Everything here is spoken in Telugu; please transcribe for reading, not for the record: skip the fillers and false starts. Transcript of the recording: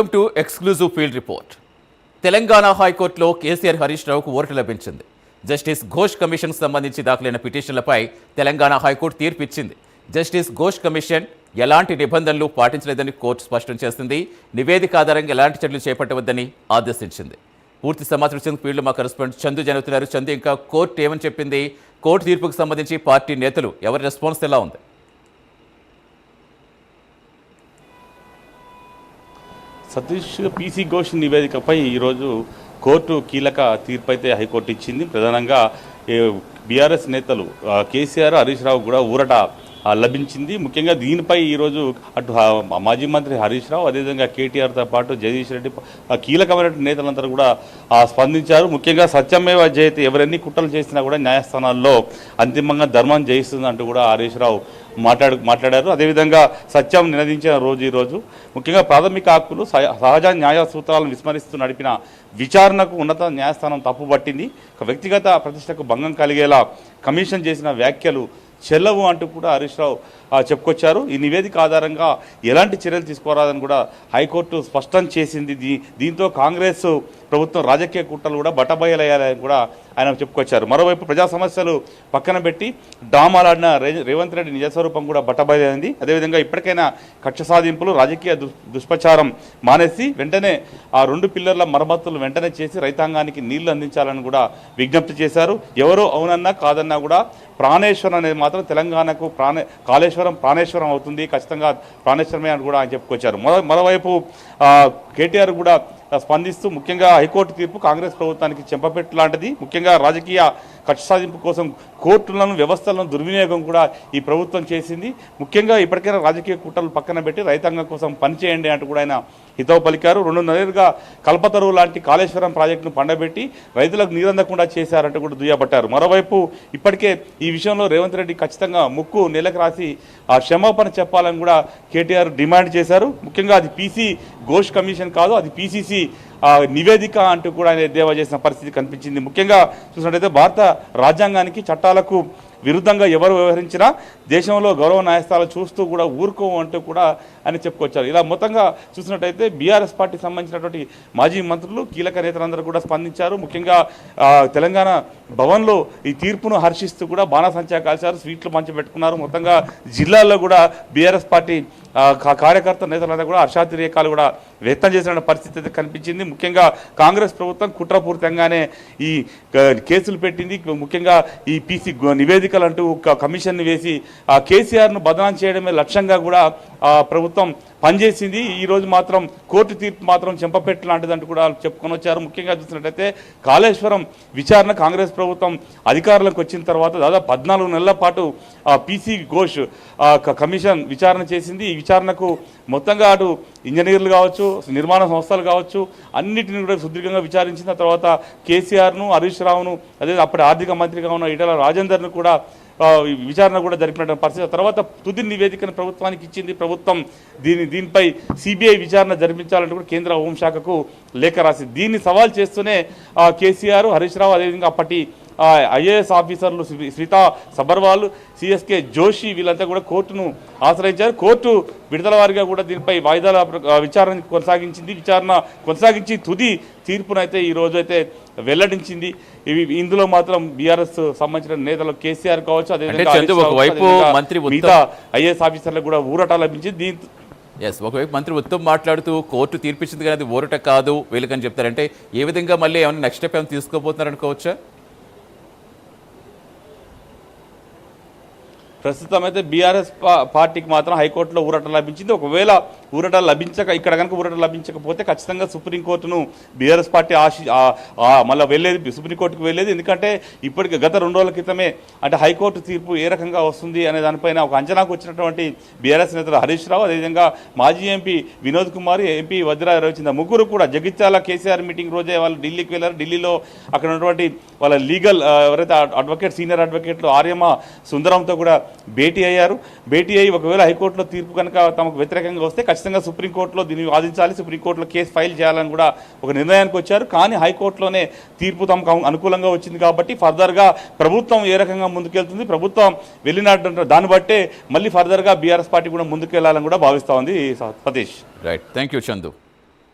Welcome to exclusive field report. Telangana హైకోర్టులో కేసీఆర్ హరీష్ రావుకు ఓటు లభించింది. జస్టిస్ ఘోష్ కమిషన్ సంబంధించి దాఖలైన పిటిషన్లపై తెలంగాణ హైకోర్టు తీర్పు ఇచ్చింది. జస్టిస్ ఘోష్ కమిషన్ ఎలాంటి నిబంధనలు పాటించలేదని కోర్టు స్పష్టం చేసింది. నివేదిక ఆధారంగా ఎలాంటి చర్యలు చేపట్టవద్దని ఆదేశించింది. పూర్తి సమాచారం ఫీల్డ్ మా కరెస్పాండెంట్ చందు జరుగుతున్నారు. చందు, ఇంకా కోర్టు ఏమని చెప్పింది? కోర్టు తీర్పుకు సంబంధించి పార్టీ నేతలు ఎవరి రెస్పాన్స్ ఎలా ఉంది? సతీష్ పీసీ ఘోష్ నివేదికపై ఈరోజు కోర్టు కీలక తీర్పు అయితే హైకోర్టు ఇచ్చింది. ప్రధానంగా బీఆర్ఎస్ నేతలు కేసీఆర్, హరీష్ రావు కూడా ఊరట లభించింది. ముఖ్యంగా దీనిపై ఈరోజు అటు మాజీ మంత్రి హరీష్ రావు, అదేవిధంగా కేటీఆర్తో పాటు జగదీష్ రెడ్డి కీలకమైన నేతలందరూ కూడా స్పందించారు. ముఖ్యంగా సత్యమేవ జయతే, ఎవరెన్ని కుట్రలు చేసినా కూడా న్యాయస్థానాల్లో అంతిమంగా ధర్మం జయిస్తుందంటూ కూడా హరీష్ రావు మాట్లాడారు. అదేవిధంగా సత్యం నినదించిన రోజు ఈరోజు ముఖ్యంగా ప్రాథమిక హక్కులు, సహజ న్యాయ సూత్రాలను విస్మరిస్తూ నడిపిన విచారణకు ఉన్నత న్యాయస్థానం తప్పుపట్టింది. వ్యక్తిగత ప్రతిష్టకు భంగం కలిగేలా కమిషన్ చేసిన వ్యాఖ్యలు చెల్లవు అంటూ కూడా హరీష్ రావు చెప్పుకొచ్చారు. ఈ నివేదిక ఆధారంగా ఎలాంటి చర్యలు తీసుకోరాదని కూడా హైకోర్టు స్పష్టం చేసింది. దీంతో కాంగ్రెస్ ప్రభుత్వం రాజకీయ కుట్రలు కూడా బట్టబయలయ్యాలని కూడా ఆయన చెప్పుకొచ్చారు. మరోవైపు ప్రజా సమస్యలు పక్కన పెట్టి డామాలాడిన రేవంత్ రెడ్డి నిజస్వరూపం కూడా బట్టబయలైంది. అదేవిధంగా ఇప్పటికైనా కక్ష సాధింపులు, రాజకీయ దుష్ప్రచారం మానేసి వెంటనే ఆ 2 పిల్లర్ల మరమ్మతులు వెంటనే చేసి రైతాంగానికి నీళ్లు అందించాలని కూడా విజ్ఞప్తి చేశారు. ఎవరో అవునన్నా కాదన్నా కూడా ప్రాణేశ్వరం అనేది మాత్రం తెలంగాణకు కాళేశ్వరం ప్రాణేశ్వరం అవుతుంది, ఖచ్చితంగా ప్రాణేశ్వరమే అని కూడా ఆయన చెప్పుకొచ్చారు. మరోవైపు కేటీఆర్ కూడా స్పందిస్తూ ముఖ్యంగా హైకోర్టు తీర్పు కాంగ్రెస్ ప్రభుత్వానికి చెంపపెట్టు లాంటిది. ముఖ్యంగా రాజకీయ కక్ష సాధింపు కోసం కోర్టులను, వ్యవస్థలను దుర్వినియోగం కూడా ఈ ప్రభుత్వం చేసింది. ముఖ్యంగా ఇప్పటికైనా రాజకీయ కుట్రలు పక్కన పెట్టి రైతాంగం కోసం పనిచేయండి అంటూ కూడా ఆయన హితవు పలికారు. 2 నెలలుగా కల్పతరువు లాంటి కాళేశ్వరం ప్రాజెక్టును పండబెట్టి రైతులకు నీరందకుండా చేశారంటూ కూడా దుయ్యబట్టారు. మరోవైపు ఇప్పటికే ఈ విషయంలో రేవంత్ రెడ్డి ఖచ్చితంగా ముక్కు నెలకు రాసి క్షమాపణ చెప్పాలని కూడా కేటీఆర్ డిమాండ్ చేశారు. ముఖ్యంగా అది పీసీ ఘోష్ కమిషన్ కాదు, అది పీసీసీ నివేదిక అంటూ కూడా ఆయన ఎద్దేవా చేసిన పరిస్థితి కనిపించింది. ముఖ్యంగా చూసినట్టయితే భారత రాజ్యాంగానికి, చట్టాలకు విరుద్ధంగా ఎవరు వ్యవహరించినా దేశంలో గౌరవ న్యాయస్థానాలు చూస్తూ కూడా ఊరుకో అంటూ కూడా ఆయన చెప్పుకొచ్చారు. ఇలా మొత్తంగా చూసినట్టయితే బీఆర్ఎస్ పార్టీకి సంబంధించినటువంటి మాజీ మంత్రులు, కీలక నేతలందరూ కూడా స్పందించారు. ముఖ్యంగా తెలంగాణ భవన్లో ఈ తీర్పును హర్షిస్తూ కూడా బాణసంచా కాల్చారు, స్వీట్లు పంచిపెట్టుకున్నారు. మొత్తంగా జిల్లాల్లో కూడా బీఆర్ఎస్ పార్టీ కార్యకర్త నేతలందరూ కూడా హర్షాతిరేకాలు కూడా వ్యక్తం చేసిన పరిస్థితి అయితే కనిపించింది. ముఖ్యంగా కాంగ్రెస్ ప్రభుత్వం కుట్రపూరితంగానే ఈ కేసులు పెట్టింది. ముఖ్యంగా ఈ పీసీ నివేదికలు అంటూ కమిషన్ని వేసి కేసీఆర్ను బదనాం చేయడమే లక్ష్యంగా కూడా ప్రభుత్వం పనిచేసింది. ఈరోజు మాత్రం కోర్టు తీర్పు మాత్రం చెంపపెట్టు లాంటిదంటూ కూడా చెప్పుకొని వచ్చారు. ముఖ్యంగా చూసినట్టయితే కాళేశ్వరం విచారణ కాంగ్రెస్ ప్రభుత్వం అధికారులకు వచ్చిన తర్వాత దాదాపు 14 నెలల పాటు పీసీ ఘోష్ కమిషన్ విచారణ చేసింది. ఈ విచారణకు మొత్తంగా అటు ఇంజనీర్లు కావచ్చు, నిర్మాణ సంస్థలు కావచ్చు, అన్నిటిని కూడా సుదీర్ఘంగా విచారించిన తర్వాత కేసీఆర్ను, హరీష్ రావును, అదే అప్పటి ఆర్థిక మంత్రిగా ఉన్న ఈటెల రాజేందర్ను కూడా విచారణ కూడా జరిపిన పరిస్థితి. తర్వాత తుది నివేదికను ప్రభుత్వానికి ఇచ్చింది. ప్రభుత్వం దీనిపై సిబిఐ విచారణ జరిపించాలంటూ కూడా కేంద్ర హోంశాఖకు లేఖ రాసింది. దీన్ని సవాల్ చేస్తూనే కేసీఆర్, హరీష్ రావు, అదేవిధంగా అప్పటి ఐఏఎస్ ఆఫీసర్లు శ్రీతా సబర్వాల్, సిఎస్కే జోషి వీళ్ళంతా కూడా కోర్టును ఆశ్రయించారు. కోర్టు విడుదల వారిగా కూడా దీనిపై వాయిదాల విచారణ కొనసాగించింది. విచారణ కొనసాగించి తుది తీర్పునైతే ఈ రోజు అయితే వెల్లడించింది. ఇందులో మాత్రం బీఆర్ఎస్ సంబంధించిన నేతలు కేసీఆర్ కావచ్చు, అదేవిధంగా మిగతా ఐఏఎస్ ఆఫీసర్లకు కూడా ఊరట లభించింది. ఒకవైపు మంత్రి ఉత్తమ్ మాట్లాడుతూ కోర్టు తీర్పిచ్చింది కానీ అది ఊరట కాదు వీళ్ళకని చెప్తారంటే ఏ విధంగా మళ్ళీ ఏమైనా నెక్స్ట్ స్టెప్ ఏమైనా తీసుకోబోతున్నారు అనుకోవచ్చా? ప్రస్తుతం అయితే బీఆర్ఎస్ పార్టీకి మాత్రం హైకోర్టులో ఊరట లభించింది. ఒకవేళ ఊరట ఇక్కడ కనుక ఊరట లభించకపోతే ఖచ్చితంగా సుప్రీంకోర్టును బీఆర్ఎస్ పార్టీ మళ్ళీ వెళ్ళేది, సుప్రీంకోర్టుకు వెళ్ళేది. ఎందుకంటే ఇప్పటికి గత 2 రోజుల క్రితమే అంటే హైకోర్టు తీర్పు ఏ రకంగా వస్తుంది అనే దానిపైన ఒక అంచనాకు వచ్చినటువంటి బీఆర్ఎస్ నేతలు హరీష్ రావు, అదేవిధంగా మాజీ ఎంపీ వినోద్ కుమార్, ఎంపీ వజ్రా రవిచంద్ర ముగ్గురు కూడా జగిత్యాల కేసీఆర్ మీటింగ్ రోజే వాళ్ళు ఢిల్లీకి వెళ్ళారు. ఢిల్లీలో అక్కడ ఉన్నటువంటి వాళ్ళ లీగల్ ఎవరైతే అడ్వకేట్, సీనియర్ అడ్వకేట్లు ఆర్యమ సుందరంతో కూడా భేటీ అయ్యారు. భేటీ అయ్యి ఒకవేళ హైకోర్టులో తీర్పు కనుక తమకు వ్యతిరేకంగా వస్తే ఖచ్చితంగా సుప్రీంకోర్టులో దీన్ని వాదించాలి, సుప్రీంకోర్టులో కేసు ఫైల్ చేయాలని కూడా ఒక నిర్ణయానికి వచ్చారు. కానీ హైకోర్టులోనే తీర్పు తమకు అనుకూలంగా వచ్చింది కాబట్టి ఫర్దర్గా ప్రభుత్వం ఏ రకంగా ముందుకెళ్తుంది, ప్రభుత్వం వెళ్ళినట్టు దాన్ని బట్టే మళ్ళీ ఫర్దర్గా బీఆర్ఎస్ పార్టీ కూడా ముందుకెళ్లాలని కూడా భావిస్తూ ఉంది Satish. Right, thank you Chandu.